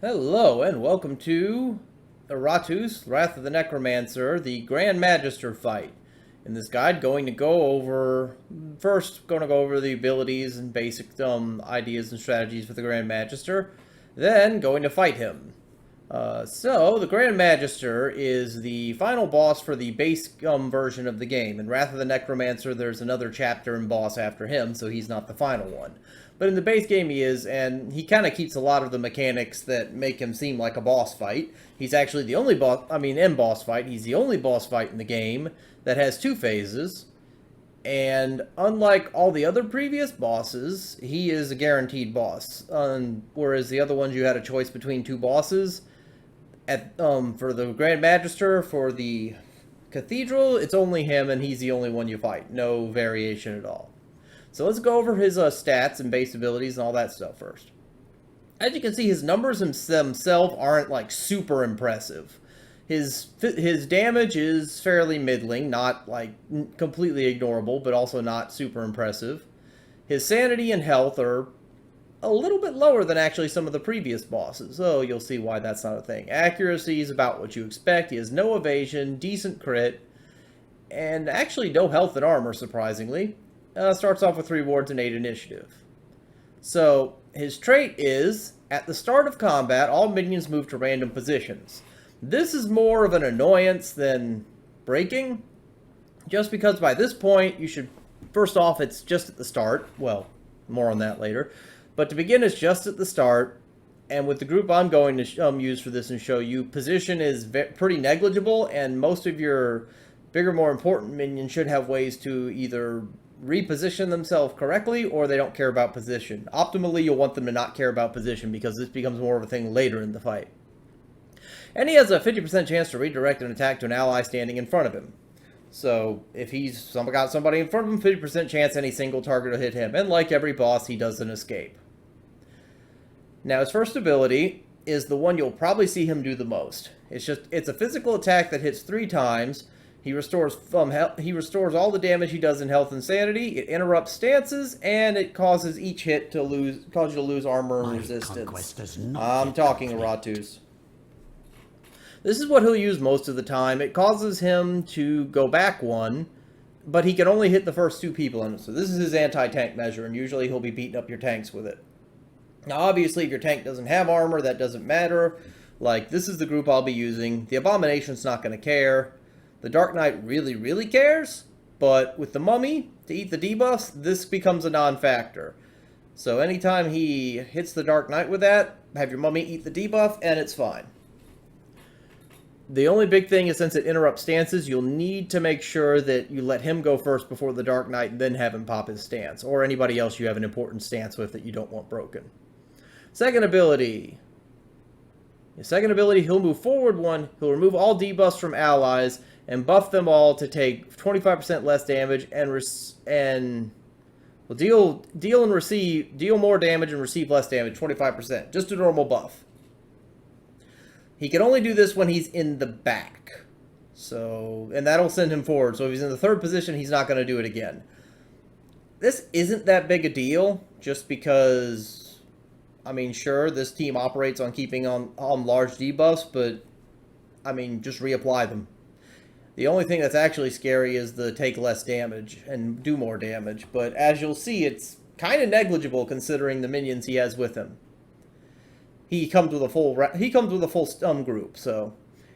Hello and welcome to Iratus, Wrath of the Necromancer, the Grand Magister fight. In this guide, going to go over the abilities and basic ideas and strategies for the Grand Magister, then going to fight him. So the Grand Magister is the final boss for the base version of the game. In Wrath of the Necromancer, there's another chapter and boss after him, so he's not the final one. But in the base game he is, and he kind of keeps a lot of the mechanics that make him seem like a boss fight. He's actually the only boss fight. He's the only boss fight in the game that has two phases. And unlike all the other previous bosses, he is a guaranteed boss. Whereas the other ones you had a choice between two bosses. For the Grand Magister, for the Cathedral, it's only him and he's the only one you fight. No variation at all. So let's go over his stats and base abilities and all that stuff first. As you can see, his numbers themselves aren't like super impressive. His damage is fairly middling, not like completely ignorable, but also not super impressive. His sanity and health are a little bit lower than actually some of the previous bosses, so you'll see why that's not a thing. Accuracy is about what you expect. He has no evasion, decent crit, and actually no health and armor, surprisingly. Starts off with 3 wards and 8 initiative. So, his trait is, at the start of combat, all minions move to random positions. This is more of an annoyance than breaking, just because by this point, you should, first off, it's just at the start. Well, more on that later. But to begin, it's just at the start, and with the group I'm going to use for this and show you, position is pretty negligible, and most of your bigger, more important minions should have ways to either reposition themselves correctly, or they don't care about position. Optimally, you'll want them to not care about position, because this becomes more of a thing later in the fight. And he has a 50% chance to redirect an attack to an ally standing in front of him. So, if he's got somebody in front of him, 50% chance any single target will hit him. And like every boss, he does an escape. Now, his first ability is the one you'll probably see him do the most. It's a physical attack that hits 3 times. He restores all the damage he does in health and sanity. It interrupts stances, and it causes each hit to lose armor and resistance. I'm talking Iratus. This is what he'll use most of the time. It causes him to go back 1, but he can only hit the first 2 people in it. So this is his anti-tank measure, and usually he'll be beating up your tanks with it. Now, obviously, if your tank doesn't have armor, that doesn't matter. Like, this is the group I'll be using. The Abomination's not going to care. The Dark Knight really, really cares, but with the Mummy, to eat the debuffs, this becomes a non-factor. So anytime he hits the Dark Knight with that, have your Mummy eat the debuff, and it's fine. The only big thing is, since it interrupts stances, you'll need to make sure that you let him go first before the Dark Knight, and then have him pop his stance, or anybody else you have an important stance with that you don't want broken. Second ability. His second ability, he'll move forward 1, he'll remove all debuffs from allies, and buff them all to take 25% less damage and will deal more damage and receive less damage, 25%. Just a normal buff. He can only do this when he's in the back. So, and that'll send him forward. So if he's in the 3rd position, he's not going to do it again. This isn't that big a deal, just because, I mean, sure, this team operates on keeping on large debuffs, but, I mean, just reapply them. The only thing that's actually scary is the take less damage and do more damage, but as you'll see, it's kind of negligible considering the minions he has with him. He comes with a full group, so.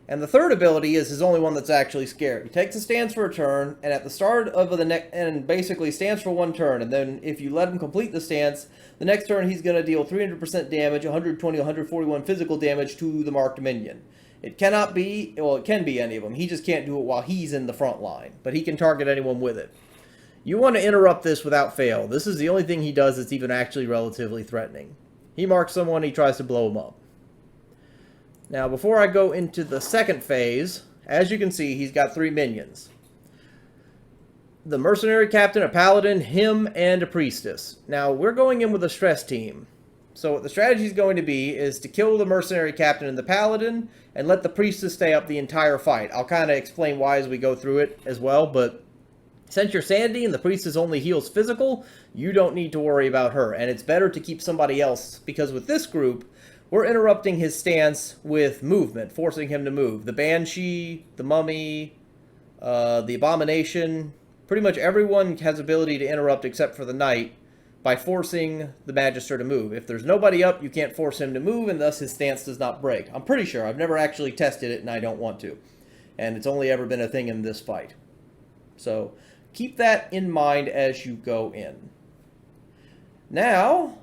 And the third ability is his only one that's actually scary. He takes a stance for a turn, and at the start of and basically stands for 1 turn, and then if you let him complete the stance, the next turn he's going to deal 300% damage, 120, 141 physical damage to the marked minion. It cannot be, well, it can be any of them. He just can't do it while he's in the front line, but he can target anyone with it. You want to interrupt this without fail. This is the only thing he does that's even actually relatively threatening. He marks someone, he tries to blow him up. Now, before I go into the second phase, as you can see, he's got 3 minions. The Mercenary Captain, a Paladin, him, and a Priestess. Now, we're going in with a stress team. So what the strategy is going to be is to kill the Mercenary Captain and the Paladin, and let the Priestess stay up the entire fight. I'll kind of explain why as we go through it as well, but since your sanity and the Priestess only heals physical, you don't need to worry about her, and it's better to keep somebody else, because with this group, we're interrupting his stance with movement, forcing him to move. The Banshee, the Mummy, the Abomination, pretty much everyone has ability to interrupt except for the Knight by forcing the Magister to move. If there's nobody up, you can't force him to move, and thus his stance does not break. I'm pretty sure. I've never actually tested it, and I don't want to. And it's only ever been a thing in this fight. So keep that in mind as you go in. Now,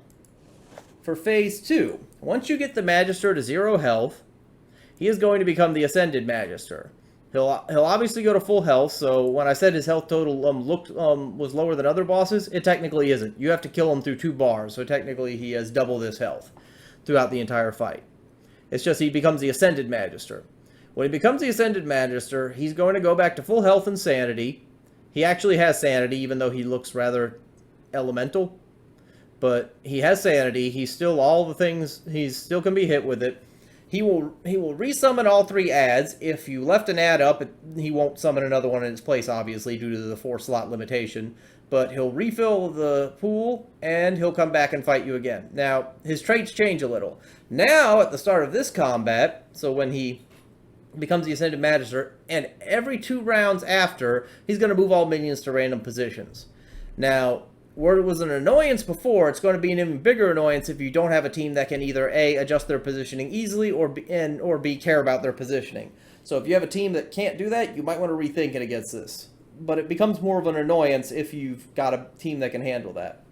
for Phase 2. Once you get the Magister to 0 health, he is going to become the Ascended Magister. He'll obviously go to full health, so when I said his health total was lower than other bosses, it technically isn't. You have to kill him through 2 bars, so technically he has double this health throughout the entire fight. It's just he becomes the Ascended Magister. When he becomes the Ascended Magister, he's going to go back to full health and sanity. He actually has sanity, even though he looks rather elemental. But he has sanity. He's still all the things. He still can be hit with it. He will resummon all 3 adds. If you left an add up, he won't summon another one in its place, obviously, due to the 4-slot limitation. But he'll refill the pool, and he'll come back and fight you again. Now, his traits change a little. Now, at the start of this combat, so when he becomes the Ascended Magister, and every 2 rounds after, he's going to move all minions to random positions. Now, where it was an annoyance before, it's going to be an even bigger annoyance if you don't have a team that can either A, adjust their positioning easily, or B, care about their positioning. So if you have a team that can't do that, you might want to rethink it against this. But it becomes more of an annoyance if you've got a team that can handle that.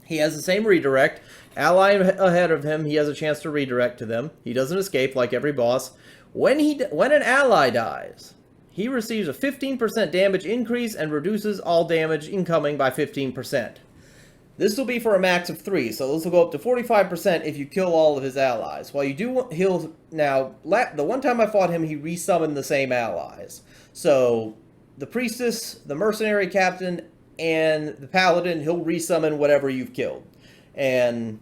He has the same redirect. Ally ahead of him, he has a chance to redirect to them. He doesn't escape like every boss. When an ally dies, he receives a 15% damage increase and reduces all damage incoming by 15%. This will be for a max of 3, so this will go up to 45% if you kill all of his allies. While you do, the one time I fought him, he resummoned the same allies. So, the Priestess, the Mercenary Captain, and the Paladin, he'll resummon whatever you've killed. And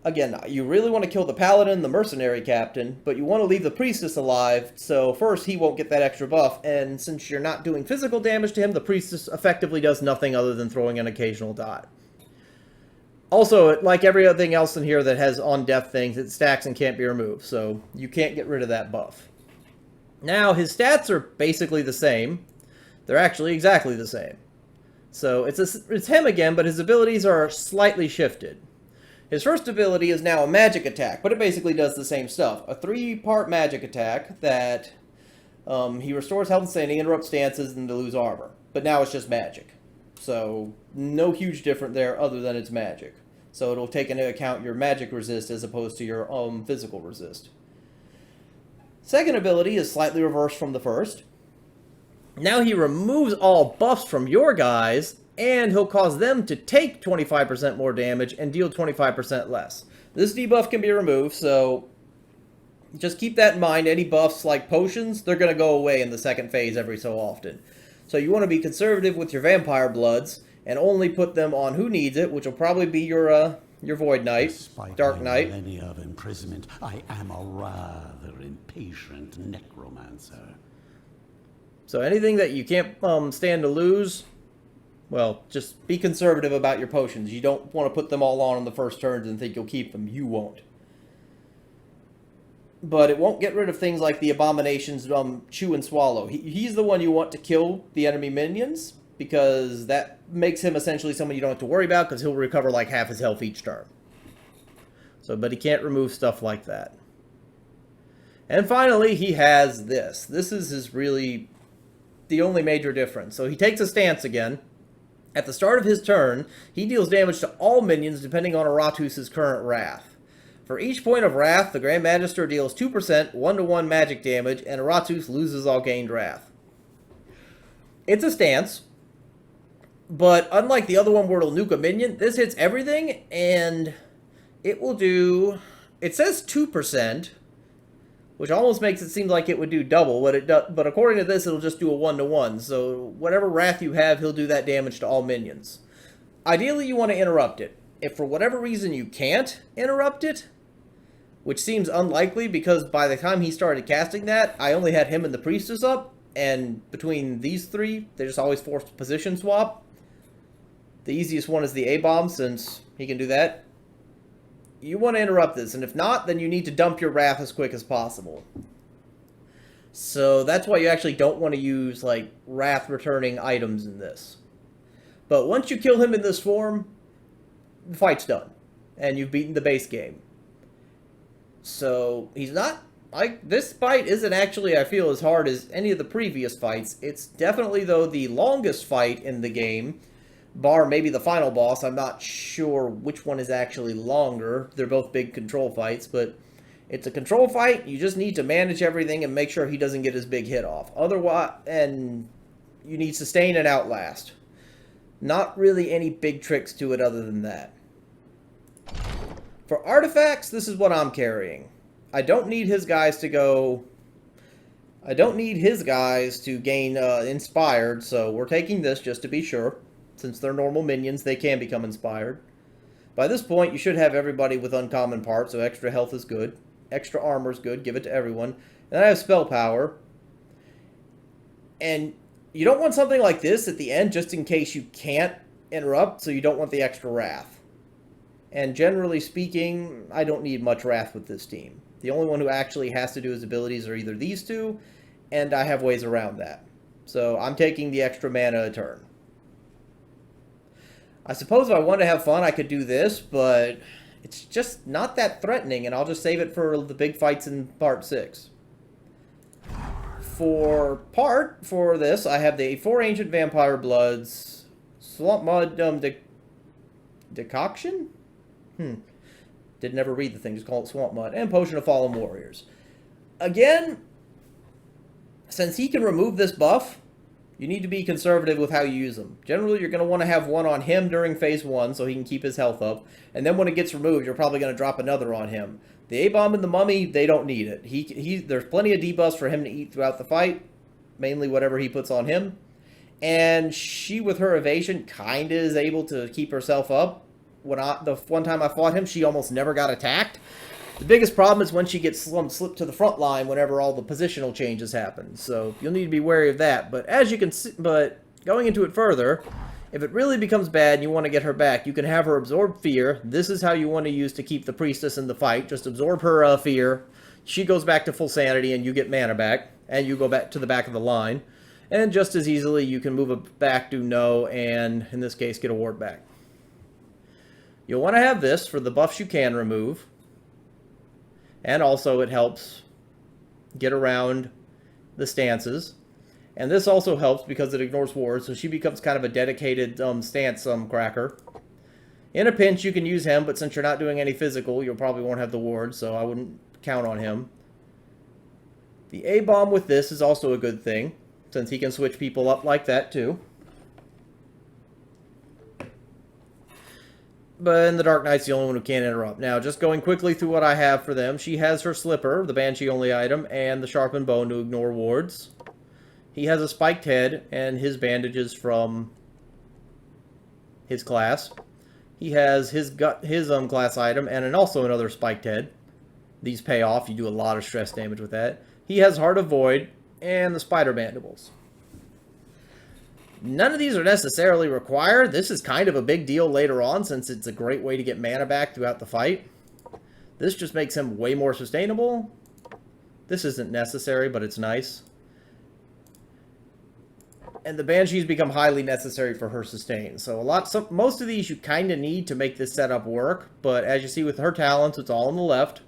again, you really want to kill the Paladin, the Mercenary Captain, but you want to leave the Priestess alive, so first he won't get that extra buff, and since you're not doing physical damage to him, the Priestess effectively does nothing other than throwing an occasional dot. Also, like everything else in here that has on-death things, it stacks and can't be removed, so you can't get rid of that buff. Now, his stats are basically the same. They're actually exactly the same. So, it's him again, but his abilities are slightly shifted. His first ability is now a magic attack, but it basically does the same stuff. A 3-part magic attack that he restores health and sanity, interrupts stances, and to lose armor. But now it's just magic. So, no huge difference there other than it's magic. So it'll take into account your magic resist as opposed to your physical resist. Second ability is slightly reversed from the first. Now he removes all buffs from your guys, and he'll cause them to take 25% more damage and deal 25% less. This debuff can be removed, so just keep that in mind. Any buffs like potions, they're going to go away in the second phase every so often. So you want to be conservative with your Vampire Bloods, and only put them on who needs it, which will probably be your Void Knight, Despite Dark Knight. millennia of imprisonment, I am a rather impatient necromancer. So anything that you can't stand to lose, well, just be conservative about your potions. You don't want to put them all on the first turns and think you'll keep them. You won't. But it won't get rid of things like the Abomination's Chew and Swallow. He's the one you want to kill the enemy minions, because that makes him essentially someone you don't have to worry about, because he'll recover like half his health each turn. So, but he can't remove stuff like that. And finally, he has this. This is his really the only major difference. So he takes a stance again. At the start of his turn, he deals damage to all minions depending on Iratus' current wrath. For each point of wrath, the Grand Magister deals 2% 1-to-1 magic damage, and Iratus loses all gained wrath. It's a stance, but unlike the other one where it'll nuke a minion, this hits everything, and it will do... It says 2%, which almost makes it seem like it would do double, but according to this, it'll just do a 1-to-1, so whatever wrath you have, he'll do that damage to all minions. Ideally, you want to interrupt it. If for whatever reason you can't interrupt it, which seems unlikely because by the time he started casting that, I only had him and the Priestess up, and between these three, they just always force position swap. The easiest one is the A-bomb, since he can do that. you want to interrupt this, and if not, then you need to dump your wrath as quick as possible. So that's why you actually don't want to use, like, wrath returning items in this. But once you kill him in this form, the fight's done. And you've beaten the base game. So, he's not... this fight isn't actually, I feel, as hard as any of the previous fights. It's definitely, though, the longest fight in the game. Bar maybe the final boss. I'm not sure which one is actually longer. They're both big control fights, but... it's a control fight. You just need to manage everything and make sure he doesn't get his big hit off. Otherwise, and you need sustain and outlast. Not really any big tricks to it other than that. For artifacts, this is what I'm carrying. I don't need his guys to go... I don't need his guys to gain inspired, so we're taking this just to be sure. Since they're normal minions, they can become inspired. By this point, you should have everybody with uncommon parts, so extra health is good. Extra armor is good. Give it to everyone. And I have spell power. And you don't want something like this at the end just in case you can't interrupt, so you don't want the extra wrath. And generally speaking, I don't need much wrath with this team. The only one who actually has to do his abilities are either these two, and I have ways around that. So I'm taking the extra mana a turn. I suppose if I want to have fun, I could do this, but it's just not that threatening, and I'll just save it for the big fights in Part 6. For this, I have the 4 Ancient Vampire Bloods, Swamp Mud Decoction? Did never read the thing, just call it Swamp Mud, and Potion of Fallen Warriors. Again, since he can remove this buff, you need to be conservative with how you use them. Generally, you're going to want to have one on him during Phase 1 so he can keep his health up. And then when it gets removed, you're probably going to drop another on him. The A-Bomb and the Mummy, they don't need it. There's plenty of debuffs for him to eat throughout the fight. Mainly whatever he puts on him. And she, with her evasion, kind of is able to keep herself up. The one time I fought him, she almost never got attacked. The biggest problem is when she gets slipped to the front line whenever all the positional changes happen. So you'll need to be wary of that. But as you can see, going into it further, if it really becomes bad and you want to get her back, you can have her absorb fear. This is how you want to use to keep the priestess in the fight. Just absorb her fear. She goes back to full sanity and you get mana back. And you go back to the back of the line. And just as easily, you can move it back, do no, and in this case, get a ward back. You'll want to have this for the buffs you can remove. And also it helps get around the stances. And this also helps because it ignores wards, so she becomes kind of a dedicated stance cracker. In a pinch, you can use him, but since you're not doing any physical, you probably won't have the ward, so I wouldn't count on him. The A-Bomb with this is also a good thing, since he can switch people up like that too. But in the Dark Knight's the only one who can't interrupt. Now, just going quickly through what I have for them. She has her Slipper, the Banshee-only item, and the Sharpened Bone to ignore wards. He has a Spiked Head and his bandages from his class. He has his class item and also another Spiked Head. These pay off. You do a lot of stress damage with that. He has Heart of Void and the Spider Mandibles. None of these are necessarily required. This is kind of a big deal later on since it's a great way to get mana back throughout the fight. This just makes him way more sustainable. This isn't necessary, but it's nice. And the Banshees become highly necessary for her sustain. So most of these you kind of need to make this setup work. But as you see with her talents, it's all on the left.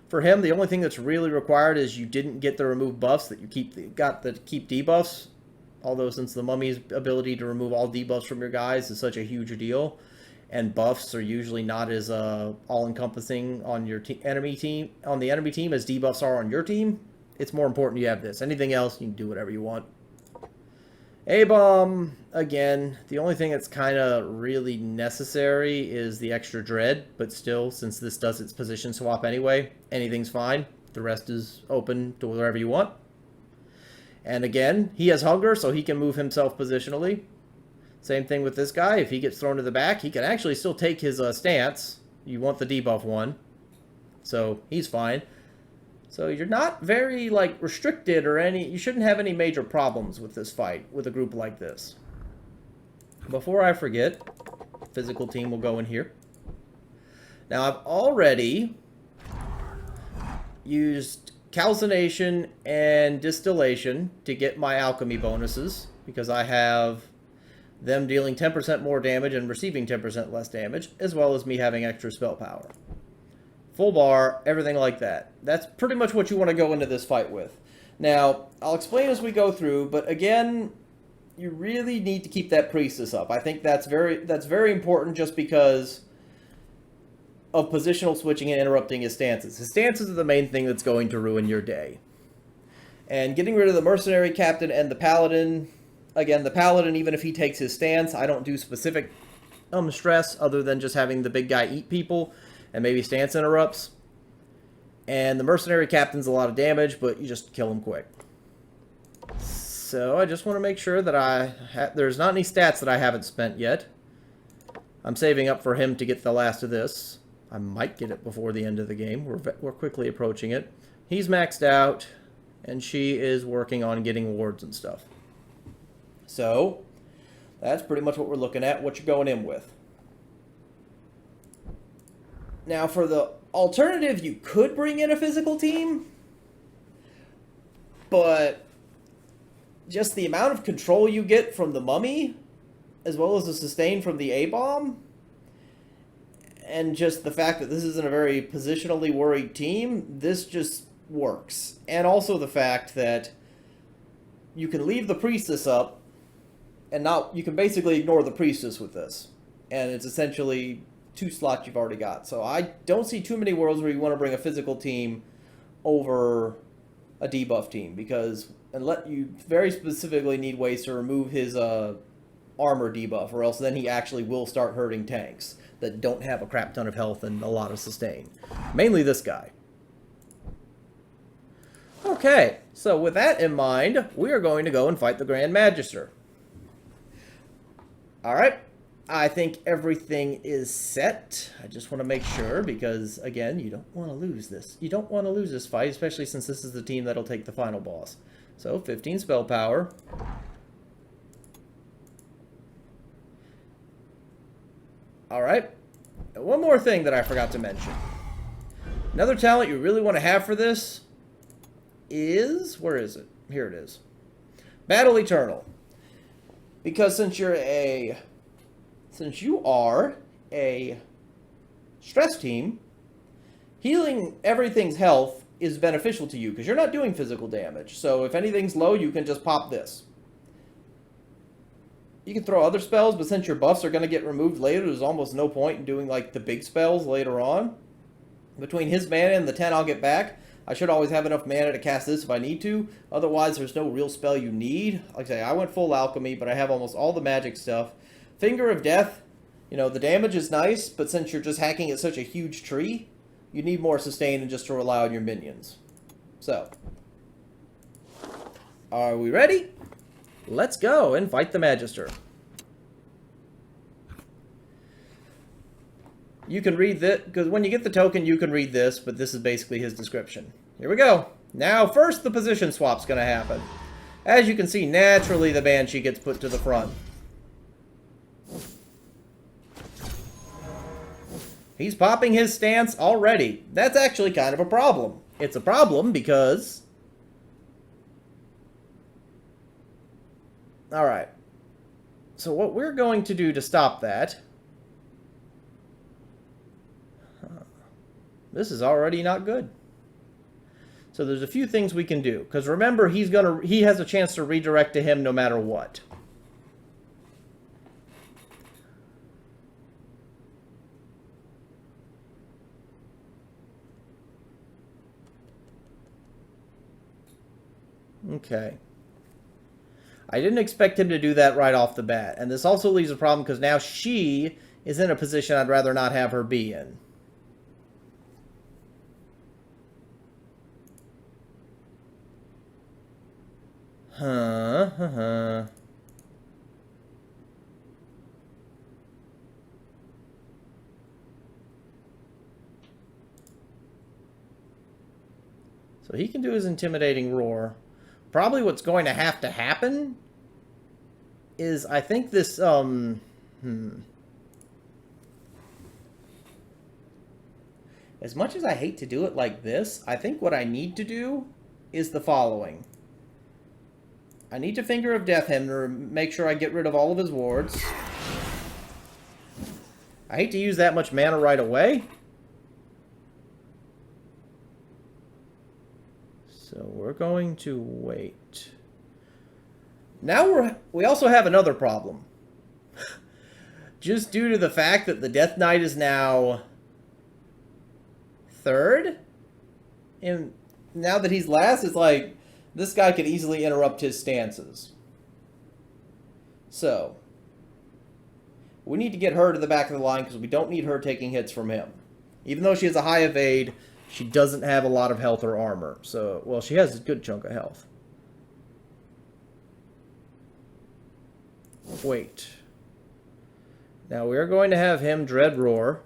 For him, the only thing that's really required is you didn't get the remove buffs that you got the keep debuffs. Although since the Mummy's ability to remove all debuffs from your guys is such a huge deal, and buffs are usually not as all-encompassing on your enemy team as debuffs are on your team, it's more important you have this. Anything else, you can do whatever you want. A-Bomb, again, the only thing that's kind of really necessary is the extra dread, but still, since this does its position swap anyway, anything's fine. The rest is open to wherever you want. And again, he has hunger, so he can move himself positionally. Same thing with this guy. If he gets thrown to the back, he can actually still take his stance. You want the debuff one. So he's fine. So you're not very restricted or you shouldn't have any major problems with this fight with a group like this. Before I forget, physical team will go in here. Now, I've already used calcination and distillation to get my alchemy bonuses, because I have them dealing 10% more damage and receiving 10% less damage, as well as me having extra spell power. Full bar, everything like that. That's pretty much what you want to go into this fight with. Now, I'll explain as we go through, but again, you really need to keep that priestess up. I think that's very important, just because of positional switching and interrupting his stances. His stances are the main thing that's going to ruin your day. And getting rid of the mercenary captain and the paladin, again, the paladin, even if he takes his stance, I don't do specific stress other than just having the big guy eat people and maybe stance interrupts. And the mercenary captain's a lot of damage, but you just kill him quick. So I just want to make sure that there's not any stats that I haven't spent yet. I'm saving up for him to get the last of this. I might get it before the end of the game. We're quickly approaching it. He's maxed out, and she is working on getting wards and stuff. So that's pretty much what we're looking at, what you're going in with. Now, for the alternative, you could bring in a physical team, but just the amount of control you get from the mummy, as well as the sustain from the A-bomb, and just the fact that this isn't a very positionally worried team, this just works. And also the fact that you can leave the priestess up, and you can basically ignore the priestess with this. And it's essentially 2 slots you've already got. So I don't see too many worlds where you want to bring a physical team over a debuff team, because you very specifically need ways to remove his armor debuff, or else then he actually will start hurting tanks that don't have a crap ton of health and a lot of sustain. Mainly this guy. Okay, so with that in mind, we are going to go and fight the Grand Magister. Alright, I think everything is set. I just want to make sure, because, again, you don't want to lose this. You don't want to lose this fight, especially since this is the team that'll take the final boss. So, 15 spell power. Alright, one more thing that I forgot to mention. Another talent you really want to have for this is... where is it? Here it is. Battle Eternal. Because since you are a stress team, healing everything's health is beneficial to you, because you're not doing physical damage. So if anything's low, you can just pop this. You can throw other spells, but since your buffs are going to get removed later, there's almost no point in doing like the big spells later on. Between his mana and the 10 I'll get back, I should always have enough mana to cast this if I need to. Otherwise, there's no real spell you need. Like I say, I went full alchemy, but I have almost all the magic stuff. Finger of Death, the damage is nice, but since you're just hacking at such a huge tree, you need more sustain than just to rely on your minions. So, are we ready? Let's go and fight the Magister. You can read this, because when you get the token, you can read this, but this is basically his description. Here we go. Now, first, the position swap's going to happen. As you can see, naturally, the Banshee gets put to the front. He's popping his stance already. That's actually kind of a problem. It's a problem because... Alright. So what we're going to do to stop that... This is already not good. So there's a few things we can do. Because remember, he has a chance to redirect to him no matter what. Okay. I didn't expect him to do that right off the bat. And this also leaves a problem because now she is in a position I'd rather not have her be in. So he can do his intimidating roar. Probably what's going to happen is I think this, As much as I hate to do it like this, I think what I need to do is the following. I need to Finger of Death him to make sure I get rid of all of his wards. I hate to use that much mana right away. So we're going to wait. Now we also have another problem. Just due to the fact that the Death Knight is now 3rd. And now that he's last, it's like this guy could easily interrupt his stances. So we need to get her to the back of the line because we don't need her taking hits from him. Even though she has a high evade, she doesn't have a lot of health or armor. So, well, she has a good chunk of health. Wait. Now we are going to have him Dread Roar.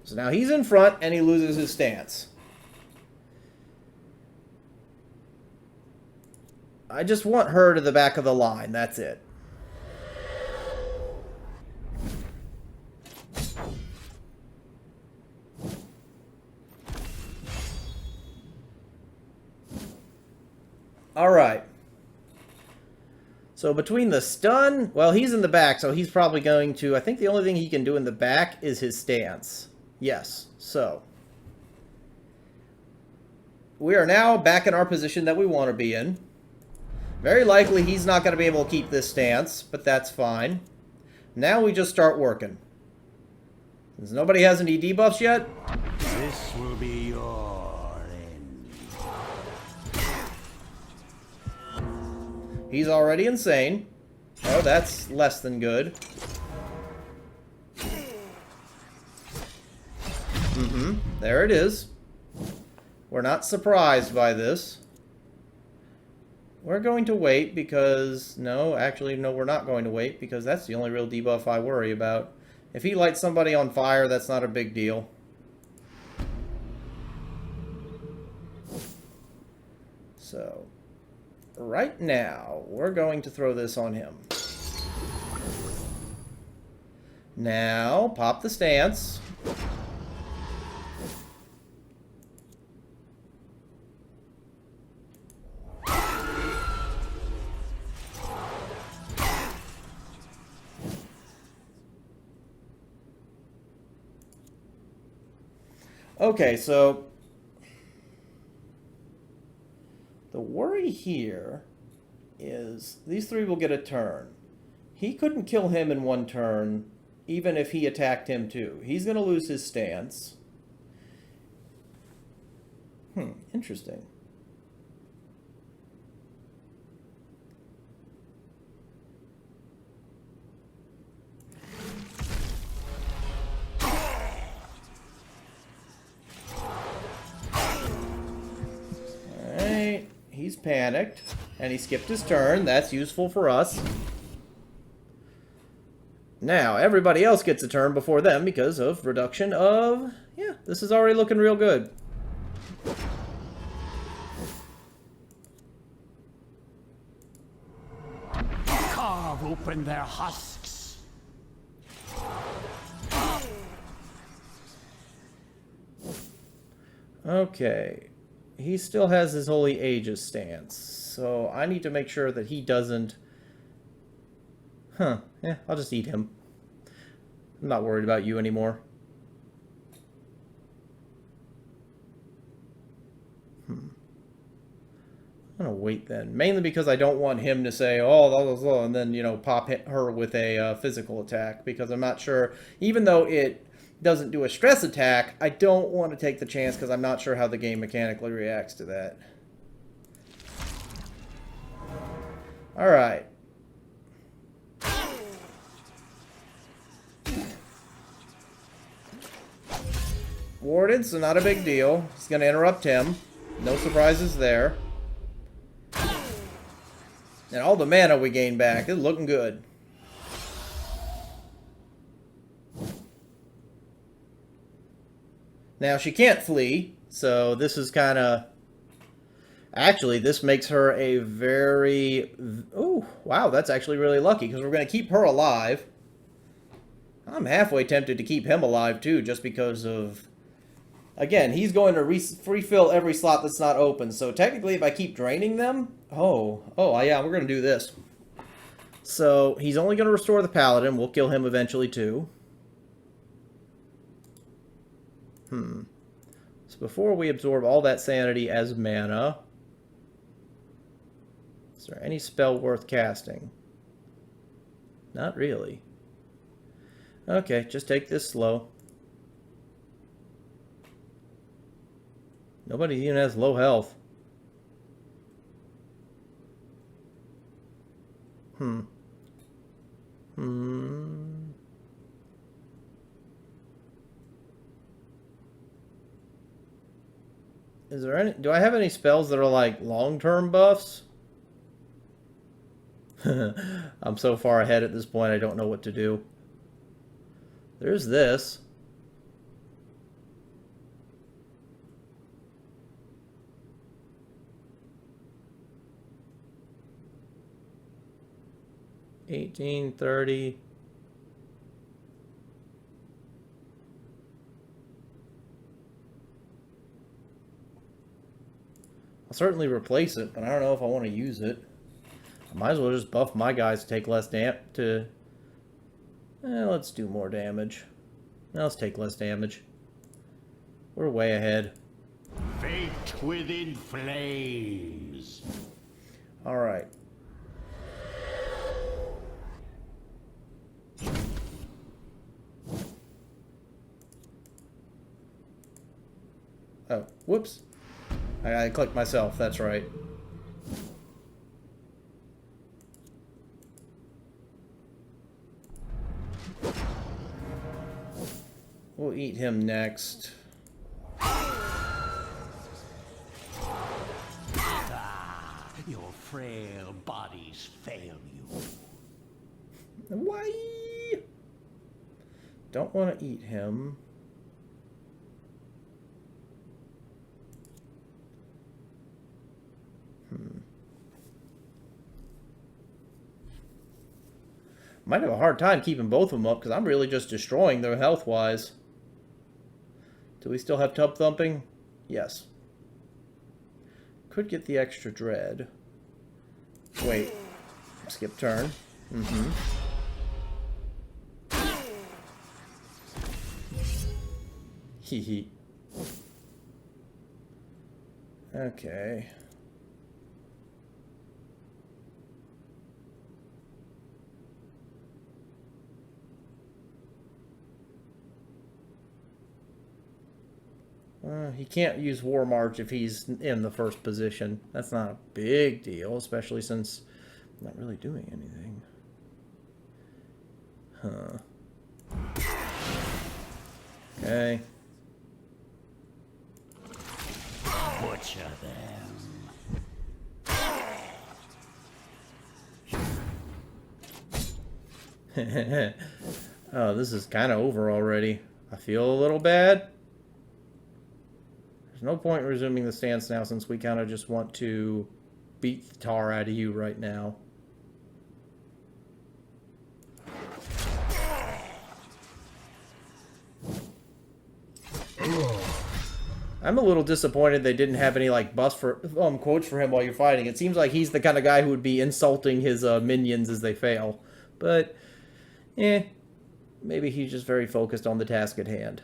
So now he's in front and he loses his stance. I just want her to the back of the line. That's it. All right. So between the stun, well, he's in the back, so he's probably going to, I think the only thing he can do in the back is his stance. Yes, so we are now back in our position that we want to be in. Very likely he's not going to be able to keep this stance, but that's fine. Now we just start working. Since nobody has any debuffs yet, This will be your end. he's already insane. Oh, that's less than good. There it is. We're not surprised by this. We're going to wait because... No, actually, no, we're not going to wait because that's the only real debuff I worry about. If he lights somebody on fire, that's not a big deal. So, right now, we're going to throw this on him. Now, pop the stance. Okay, so the worry here is these three will get a turn. He couldn't kill him in one turn, even if he attacked him too. He's going to lose his stance. Interesting. He's panicked, and he skipped his turn. That's useful for us. Now, everybody else gets a turn before them because of reduction of... Yeah, this is already looking real good. Carve open their husks. Okay. He still has his Holy Aegis stance, so I need to make sure that he doesn't... I'll just eat him. I'm not worried about you anymore. I'm gonna wait then. Mainly because I don't want him to say, oh, blah, blah, blah, and then, you know, pop her with a physical attack, because I'm not sure, even though it doesn't do a stress attack, I don't want to take the chance because I'm not sure how the game mechanically reacts to that. Alright. Warded, so not a big deal. He's going to interrupt him. No surprises there. And all the mana we gain back is looking good. Now, she can't flee, so this is kind of... Actually, this makes her a very... Oh, wow, that's actually really lucky, because we're going to keep her alive. I'm halfway tempted to keep him alive, too, just because of... Again, he's going to refill every slot that's not open, so technically if I keep draining them... Oh, yeah, we're going to do this. So, he's only going to restore the Paladin. We'll kill him eventually, too. So before we absorb all that sanity as mana... Is there any spell worth casting? Not really. Okay, just take this slow. Nobody even has low health. Is there any... Do I have any spells that are like long-term buffs? I'm so far ahead at this point, I don't know what to do. There's this. $18.30. I'll certainly replace it, but I don't know if I want to use it. I might as well just buff my guys to take less let's do more damage. Let's take less damage. We're way ahead. Fate within flames. Alright. Oh, whoops. I clicked myself, that's right. We'll eat him next. Your frail bodies fail you. Why? Don't want to eat him. Might have a hard time keeping both of them up because I'm really just destroying them health-wise. Do we still have tub thumping? Yes. Could get the extra dread. Wait. Skip turn. Hee. Okay. He can't use War March if he's in the first position. That's not a big deal, especially since I'm not really doing anything. Okay. Butcher them. Oh, this is kind of over already. I feel a little bad. There's no point in resuming the stance now since we kind of just want to beat the tar out of you right now. I'm a little disappointed they didn't have any like buffs for quotes for him while you're fighting. It seems like he's the kind of guy who would be insulting his minions as they fail. But, maybe he's just very focused on the task at hand.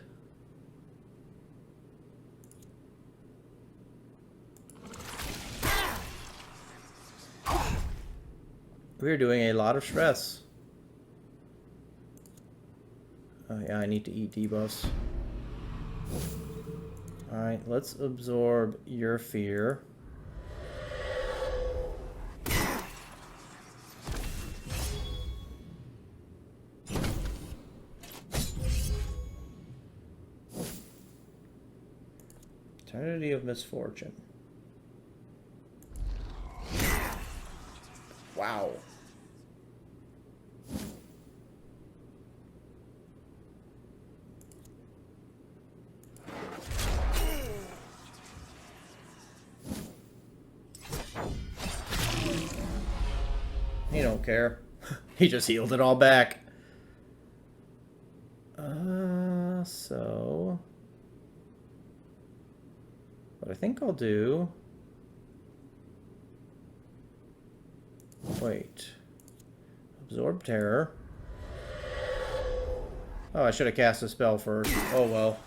We're doing a lot of stress. Oh yeah, I need to eat debuffs. Alright, let's absorb your fear. Eternity of Misfortune. Wow. He don't care. He just healed it all back. So, what I think I'll do... Wait. Absorb Terror. Oh, I should have cast a spell first. Oh well.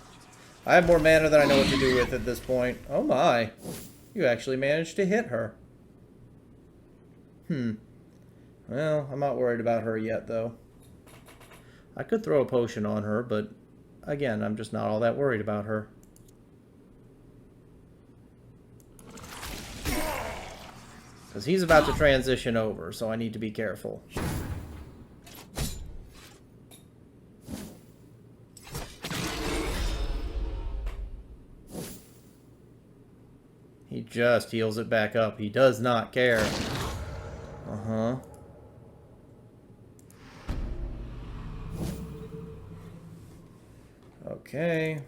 I have more mana than I know what to do with at this point. Oh my. You actually managed to hit her. Well, I'm not worried about her yet, though. I could throw a potion on her, but again, I'm just not all that worried about her. Because he's about to transition over, so I need to be careful. He just heals it back up. He does not care. Uh-huh. Okay.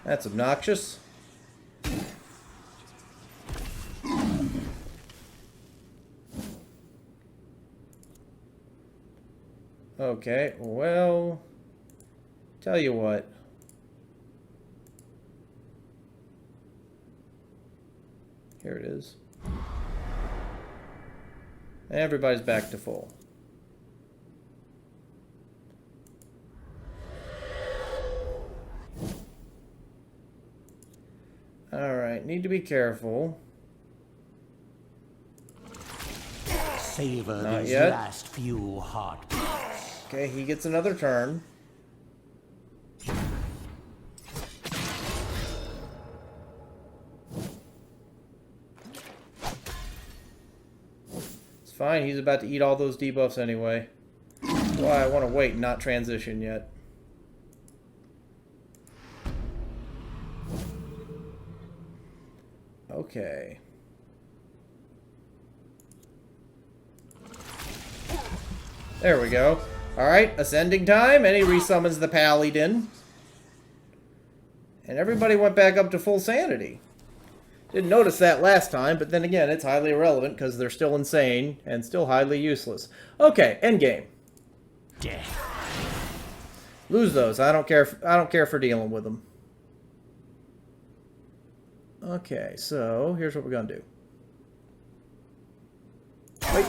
That's obnoxious. Okay, well, tell you what. Here it is. Everybody's back to full. Alright, need to be careful. Savor Not these yet. last few heartbeats. Okay, he gets another turn. It's fine, he's about to eat all those debuffs anyway. Why I want to wait and not transition yet. Okay. There we go. Alright, ascending time, and he resummons the Paladin. And everybody went back up to full sanity. Didn't notice that last time, but then again, it's highly irrelevant because they're still insane and still highly useless. Okay, endgame. Death. Lose those. I don't care for dealing with them. Okay, so here's what we're gonna do. Wait.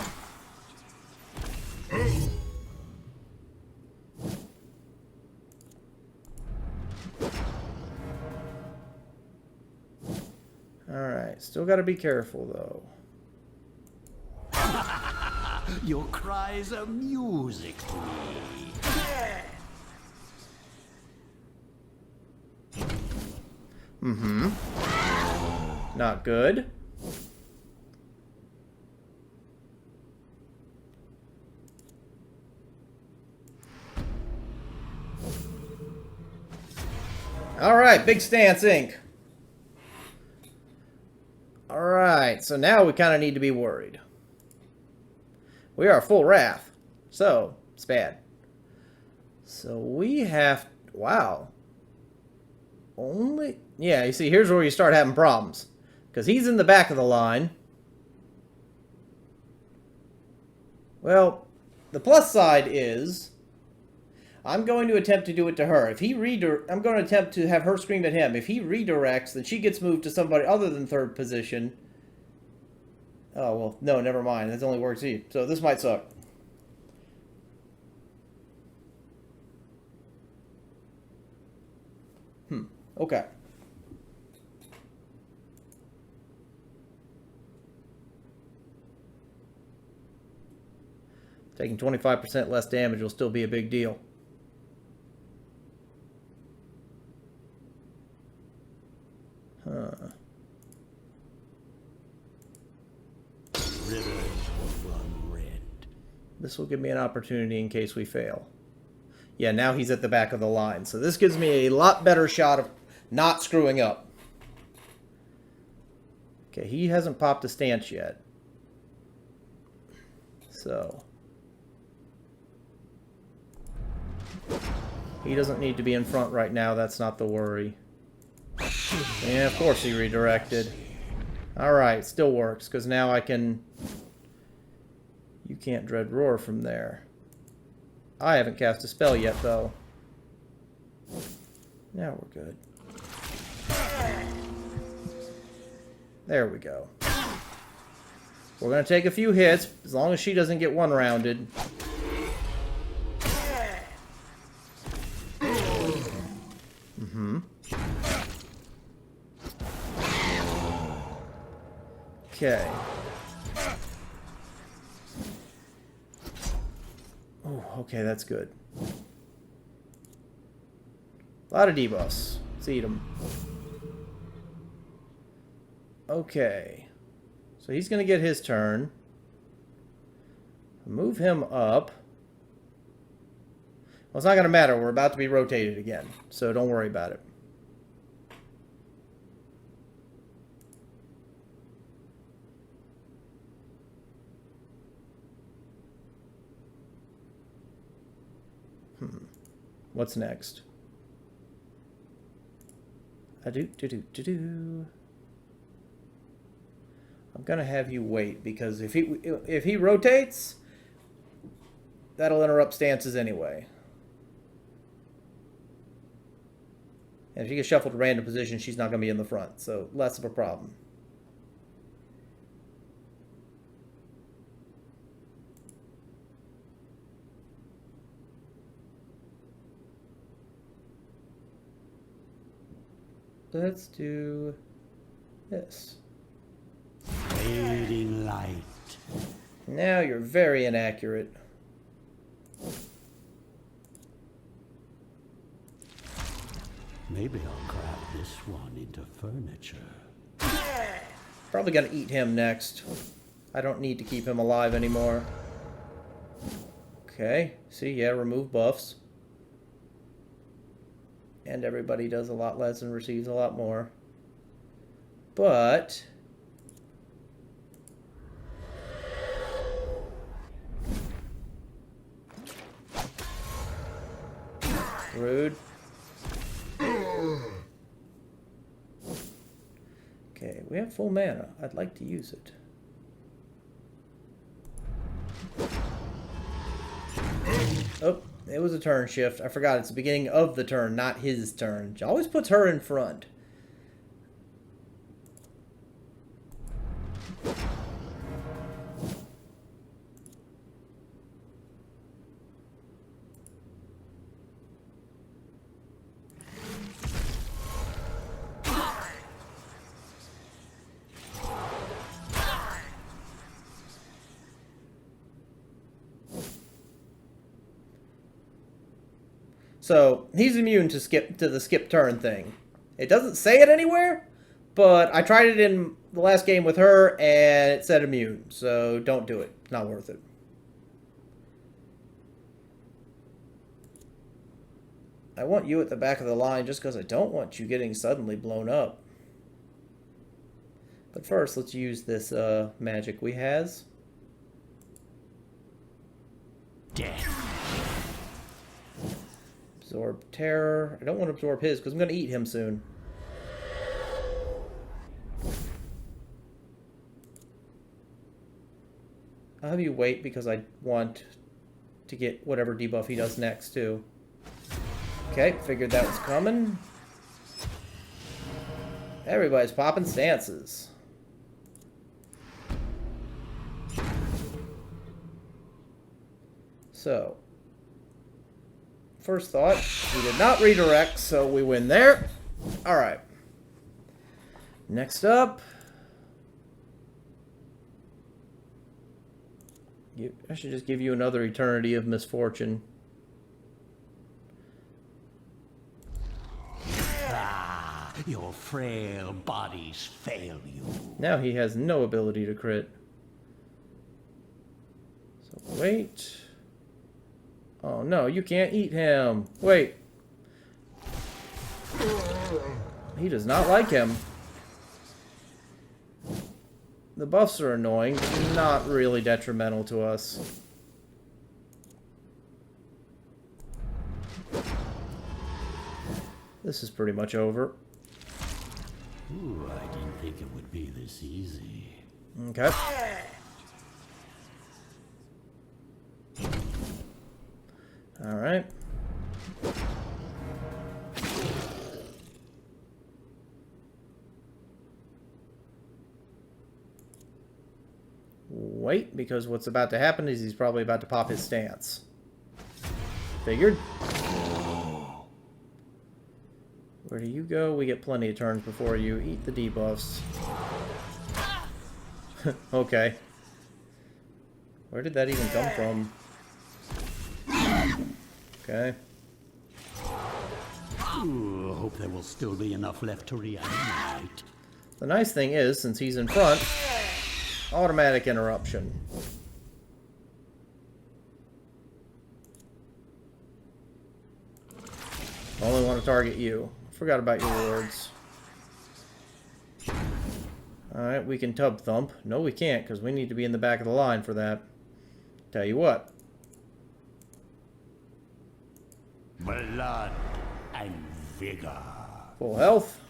Alright, still gotta be careful though. Your cries are music to me. Not good. Alright, Big Stance Inc. Alright, so now we kind of need to be worried. We are full wrath. So, it's bad. So we have... Wow. Only... Yeah, you see, here's where you start having problems. Because he's in the back of the line. Well, the plus side is... I'm going to attempt to do it to her. If he I'm going to attempt to have her scream at him. If he redirects, then she gets moved to somebody other than third position. Oh, well, no, never mind. That only works here. So this might suck. Okay. Taking 25% less damage will still be a big deal. Rivers will run red. This will give me an opportunity in case we fail. Yeah, now he's at the back of the line. So this gives me a lot better shot of not screwing up. Okay, he hasn't popped a stance yet. So... he doesn't need to be in front right now. That's not the worry. Yeah, of course he redirected. Alright, still works, because now I can... You can't dread roar from there. I haven't cast a spell yet, though. Now we're good. There we go. We're going to take a few hits, as long as she doesn't get one-rounded. Okay. Oh, okay, that's good. A lot of debuffs. Let's eat them. Okay. So he's going to get his turn. Move him up. Well, it's not going to matter. We're about to be rotated again. So don't worry about it. What's next? I'm gonna have you wait, because if he rotates, that'll interrupt stances anyway. And if she gets shuffled to random position, she's not gonna be in the front, so less of a problem. Let's do this. Fading light. Now you're very inaccurate. Maybe I'll grab this one into furniture. Probably gonna eat him next. I don't need to keep him alive anymore. Okay, see, yeah, remove buffs. And everybody does a lot less and receives a lot more. But rude. Okay, we have full mana. I'd like to use it. Oh, it was a turn shift. I forgot it's the beginning of the turn, not his turn. She always puts her in front. So he's immune to the skip turn thing. It doesn't say it anywhere, but I tried it in the last game with her and it said immune. So don't do it. Not worth it. I want you at the back of the line just because I don't want you getting suddenly blown up. But first, let's use this magic we has. Death. Absorb terror. I don't want to absorb his because I'm going to eat him soon. I'll have you wait because I want to get whatever debuff he does next too. Okay, figured that was coming. Everybody's popping stances. So, first thought, we did not redirect, so we win there. Alright. Next up. I should just give you another Eternity of Misfortune. Ah, your frail bodies fail you. Now he has no ability to crit. So wait. Oh no, you can't eat him. Wait. He does not like him. The buffs are annoying, but not really detrimental to us. This is pretty much over. Ooh, I didn't think it would be this easy. Okay. Alright. Wait, because what's about to happen is he's probably about to pop his stance. Figured. Where do you go? We get plenty of turns before you. Eat the debuffs. Okay. Where did that even come from? Okay. Ooh, hope there will still be enough left to reanimate. The nice thing is, since he's in front, automatic interruption. Only want to target you. Forgot about your words. Alright, we can tub thump. No, we can't, because we need to be in the back of the line for that. Tell you what. Blood and vigor. Full health.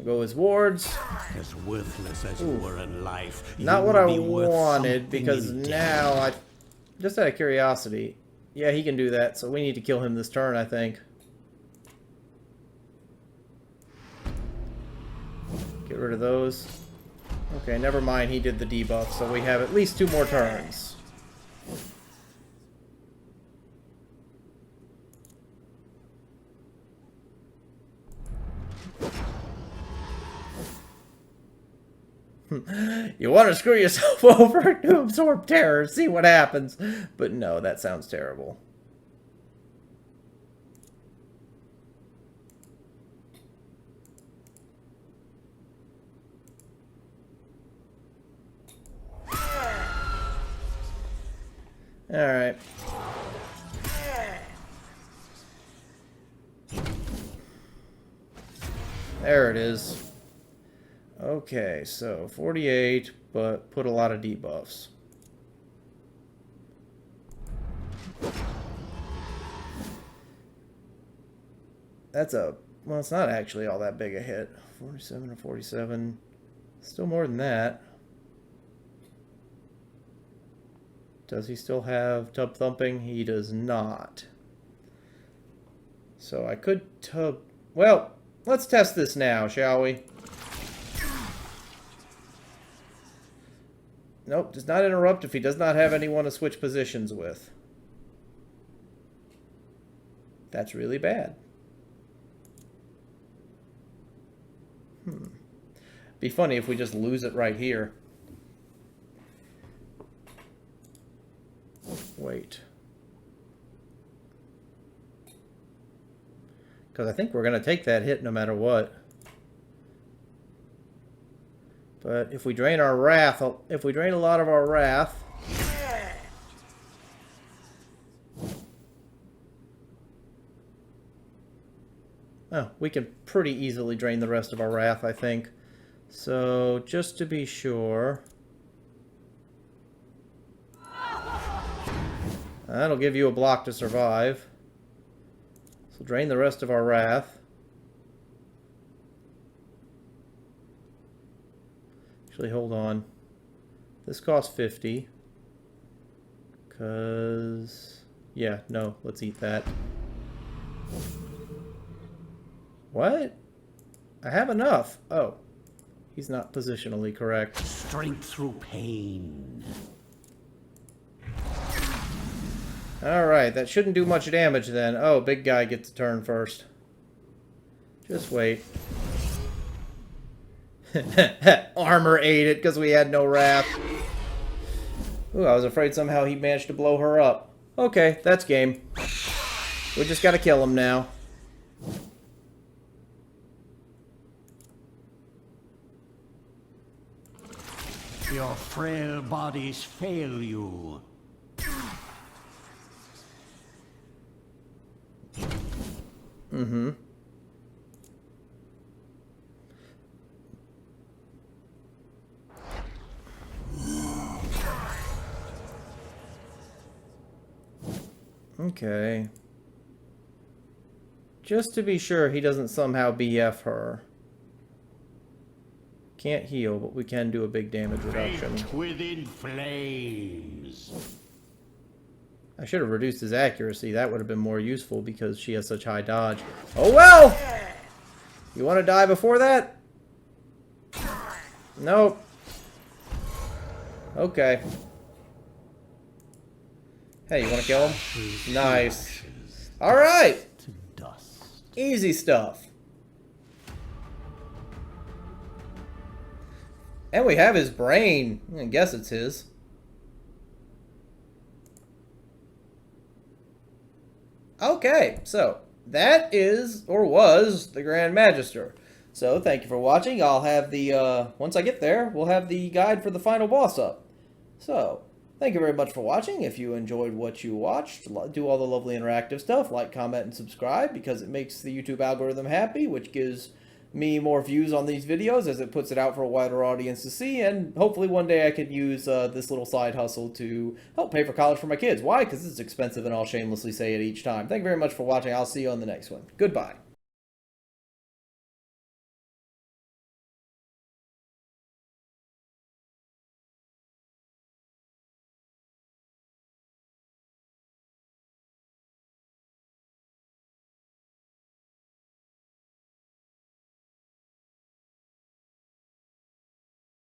Go his wards. As worthless as you were in life. Not you what will I be worth wanted, something because in now death. just out of curiosity. Yeah, he can do that, so we need to kill him this turn, I think. Get rid of those. Okay, never mind, he did the debuff, so we have at least 2 more turns. You want to screw yourself over to absorb terror, see what happens. But no, that sounds terrible. Alright. There it is. Okay, so 48, but put a lot of debuffs. That's a... well, it's not actually all that big a hit. 47 to 47. Still more than that. Does he still have tub thumping? He does not. So I could tub... well, let's test this now, shall we? Nope, does not interrupt if he does not have anyone to switch positions with. That's really bad. Be funny if we just lose it right here. Wait. Because I think we're going to take that hit no matter what. But if we drain our wrath, if we drain a lot of our wrath, oh, we can pretty easily drain the rest of our wrath, I think. So, just to be sure, that'll give you a block to survive. So drain the rest of our wrath. Actually, hold on. This costs 50. Because... yeah, no, let's eat that. What? I have enough. Oh. He's not positionally correct. Strength through pain. Alright, that shouldn't do much damage then. Oh, big guy gets a turn first. Just wait. Armor ate it because we had no wrath. Ooh, I was afraid somehow he managed to blow her up. Okay, that's game. We just gotta kill him now. Your frail bodies fail you. Mm-hmm. Okay. Just to be sure he doesn't somehow BF her. can't heal, but we can do a big damage reduction. Baked within flames. I should have reduced his accuracy. That would have been more useful because she has such high dodge. Oh well! You want to die before that? Nope. Okay. Hey, you want to kill him? Nice. Alright! To dust. Easy stuff. And we have his brain. I guess it's his. Okay, so that is, or was, the Grand Magister. So thank you for watching. I'll have the, once I get there, we'll have the guide for the final boss up. So, thank you very much for watching. If you enjoyed what you watched, do all the lovely interactive stuff, like, comment, and subscribe, because it makes the YouTube algorithm happy, which gives me more views on these videos as it puts it out for a wider audience to see, and hopefully one day I could use this little side hustle to help pay for college for my kids. Why? Because it's expensive, and I'll shamelessly say it each time. Thank you very much for watching. I'll see you on the next one. Goodbye.